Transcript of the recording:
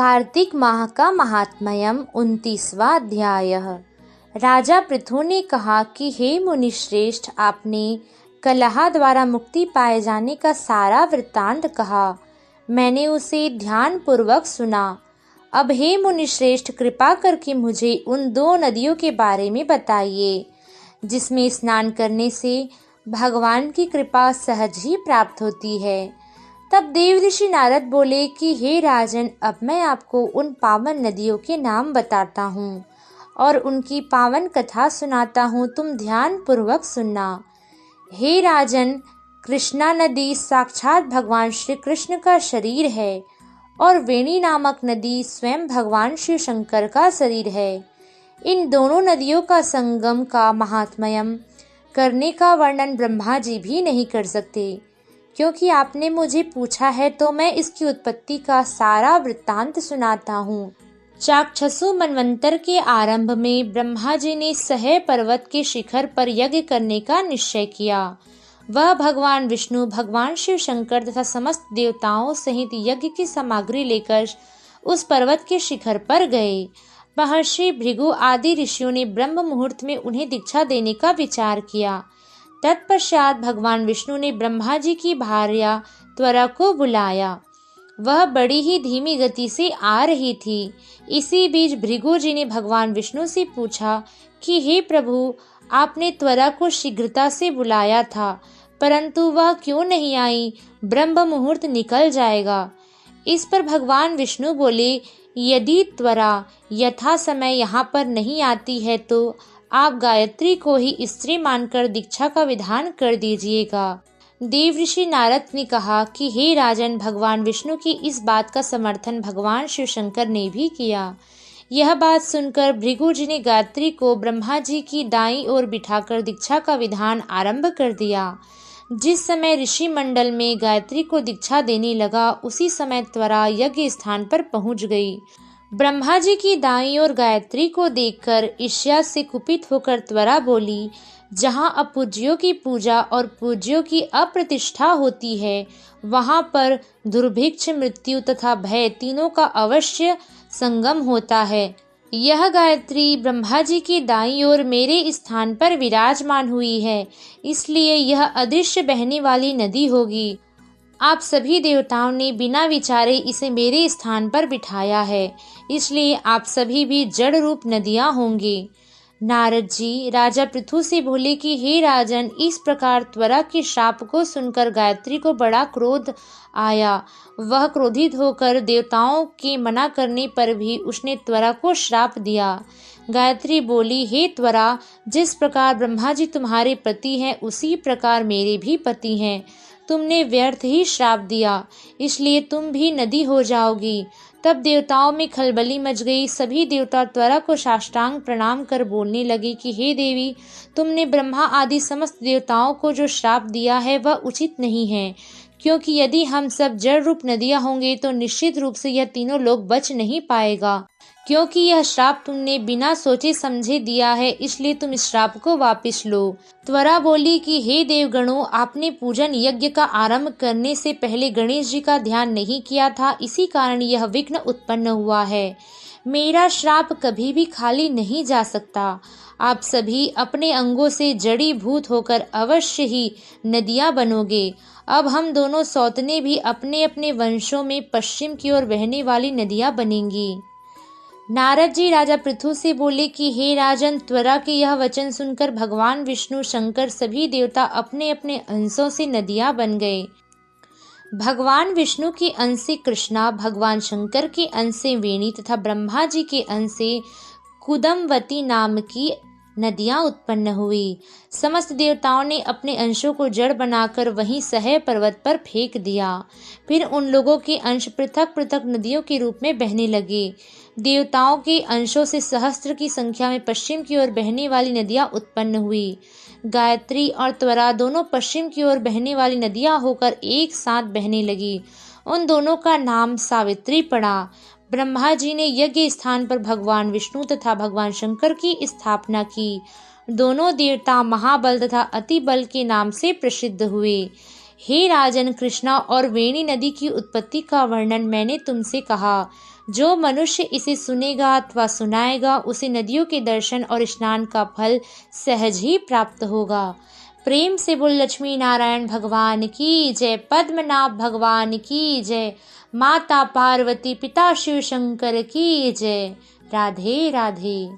कार्तिक माह का महात्म्यम 29वां अध्याय। राजा पृथु ने कहा कि हे मुनिश्रेष्ठ, आपने कलह द्वारा मुक्ति पाए जाने का सारा वृत्तांत कहा। मैंने उसे ध्यान पूर्वक सुना। अब हे मुनिश्रेष्ठ, कृपा करके मुझे उन दो नदियों के बारे में बताइए जिसमें स्नान करने से भगवान की कृपा सहज ही प्राप्त होती है। तब देव ऋषि नारद बोले कि हे राजन, अब मैं आपको उन पावन नदियों के नाम बताता हूँ और उनकी पावन कथा सुनाता हूँ, तुम ध्यान पूर्वक सुनना। हे राजन, कृष्णा नदी साक्षात भगवान श्री कृष्ण का शरीर है और वेणी नामक नदी स्वयं भगवान शिव शंकर का शरीर है। इन दोनों नदियों का संगम का महात्म्यम करने का वर्णन ब्रह्मा जी भी नहीं कर सकते। क्योंकि आपने मुझे पूछा है तो मैं इसकी उत्पत्ति का सारा वृत्तांत सुनाता हूँ। चाक्षसु मनवंतर के आरंभ में ब्रह्मा जी ने सह पर्वत के शिखर पर यज्ञ करने का निश्चय किया। वह भगवान विष्णु, भगवान शिव शंकर तथा समस्त देवताओं सहित यज्ञ की सामग्री लेकर उस पर्वत के शिखर पर गए। महर्षि भृगु आदि ऋषियों ने ब्रह्म मुहूर्त में उन्हें दीक्षा देने का विचार किया। तत्पश्चात भगवान विष्णु ने ब्रह्मा जी की भार्या त्वरा को बुलाया। वह बड़ी ही धीमी गति से आ रही थी। इसी बीच भृगु जी ने भगवान विष्णु से पूछा कि हे प्रभु, आपने त्वरा को शीघ्रता से बुलाया था, परंतु वह क्यों नहीं आई? ब्रह्म मुहूर्त निकल जाएगा। इस पर भगवान विष्णु बोले, यदि त्वरा यथा समय यहाँ पर नहीं आती है तो आप गायत्री को ही स्त्री मानकर दीक्षा का विधान कर दीजिएगा। देव ऋषि नारद ने कहा कि हे राजन, भगवान विष्णु की इस बात का समर्थन भगवान शिव शंकर ने भी किया। यह बात सुनकर भृगु जी ने गायत्री को ब्रह्मा जी की दाईं ओर बिठाकर दीक्षा का विधान आरंभ कर दिया। जिस समय ऋषि मंडल में गायत्री को दीक्षा देने लगा, उसी समय त्वरा यज्ञ स्थान पर पहुंच गई। ब्रह्मा जी की दाईं ओर गायत्री को देखकर ईर्ष्या से कुपित होकर त्वरा बोली, जहाँ अपूज्यों की पूजा और पूज्यों की अप्रतिष्ठा होती है, वहाँ पर दुर्भिक्ष, मृत्यु तथा भय तीनों का अवश्य संगम होता है। यह गायत्री ब्रह्मा जी की दाईं ओर मेरे स्थान पर विराजमान हुई है, इसलिए यह अदृश्य बहने वाली नदी होगी। आप सभी देवताओं ने बिना विचारे इसे मेरे स्थान पर बिठाया है, इसलिए आप सभी भी जड़ रूप नदियां होंगे। नारद जी राजा पृथु से बोले कि हे राजन, इस प्रकार त्वरा के श्राप को सुनकर गायत्री को बड़ा क्रोध आया। वह क्रोधित होकर देवताओं के मना करने पर भी उसने त्वरा को श्राप दिया। गायत्री बोली, हे त्वरा, जिस प्रकार ब्रह्मा जी तुम्हारे पति हैं, उसी प्रकार मेरे भी पति हैं। तुमने व्यर्थ ही श्राप दिया, इसलिए तुम भी नदी हो जाओगी। तब देवताओं में खलबली मच गई। सभी देवता त्वरा को साष्टांग प्रणाम कर बोलने लगे कि हे देवी, तुमने ब्रह्मा आदि समस्त देवताओं को जो श्राप दिया है वह उचित नहीं है, क्योंकि यदि हम सब जड़ रूप नदियां होंगे तो निश्चित रूप से यह तीनों लोग बच नहीं पाएगा। क्योंकि यह श्राप तुमने बिना सोचे समझे दिया है, इसलिए तुम इस श्राप को वापस लो। त्वरा बोली कि हे देवगणों, आपने पूजन यज्ञ का आरंभ करने से पहले गणेश जी का ध्यान नहीं किया था, इसी कारण यह विघ्न उत्पन्न हुआ है। मेरा श्राप कभी भी खाली नहीं जा सकता। आप सभी अपने अंगों से जड़ी भूत होकर अवश्य ही नदियां बनोगे। अब हम दोनों सौतने भी अपने अपने वंशों में पश्चिम की ओर बहने वाली नदियां बनेंगी। नारद जी राजा पृथु से बोले कि हे राजन, त्वरा के यह वचन सुनकर भगवान विष्णु, शंकर सभी देवता अपने अपने अंशों से नदियां बन गए। भगवान विष्णु के अंश से कृष्णा, भगवान शंकर के अंश से वेणी तथा ब्रह्मा जी के अंश से कुदमवती नाम की नदियां उत्पन्न हुई। समस्त देवताओं ने अपने अंशों को जड़ बनाकर वहीं सह पर्वत पर फेंक दिया। फिर उन लोगों के अंश पृथक पृथक नदियों के रूप में बहने लगे। देवताओं के अंशों से सहस्त्र की संख्या में पश्चिम की ओर बहने वाली नदियां उत्पन्न हुई। गायत्री और त्वरा दोनों पश्चिम की ओर बहने वाली नदियां होकर एक साथ बहने लगी। उन दोनों का नाम सावित्री पड़ा। ब्रह्मा जी ने यज्ञ स्थान पर भगवान विष्णु तथा भगवान शंकर की स्थापना की। दोनों देवता महाबल तथा अति बल के नाम से प्रसिद्ध हुए। हे राजन, कृष्णा और वेणी नदी की उत्पत्ति का वर्णन मैंने तुमसे कहा। जो मनुष्य इसे सुनेगा अथवा सुनाएगा उसे नदियों के दर्शन और स्नान का फल सहज ही प्राप्त होगा। प्रेम से बोल लक्ष्मी नारायण भगवान की जय, पद्मनाभ भगवान की जय, माता पार्वती पिता शिव शंकर की जय। राधे राधे।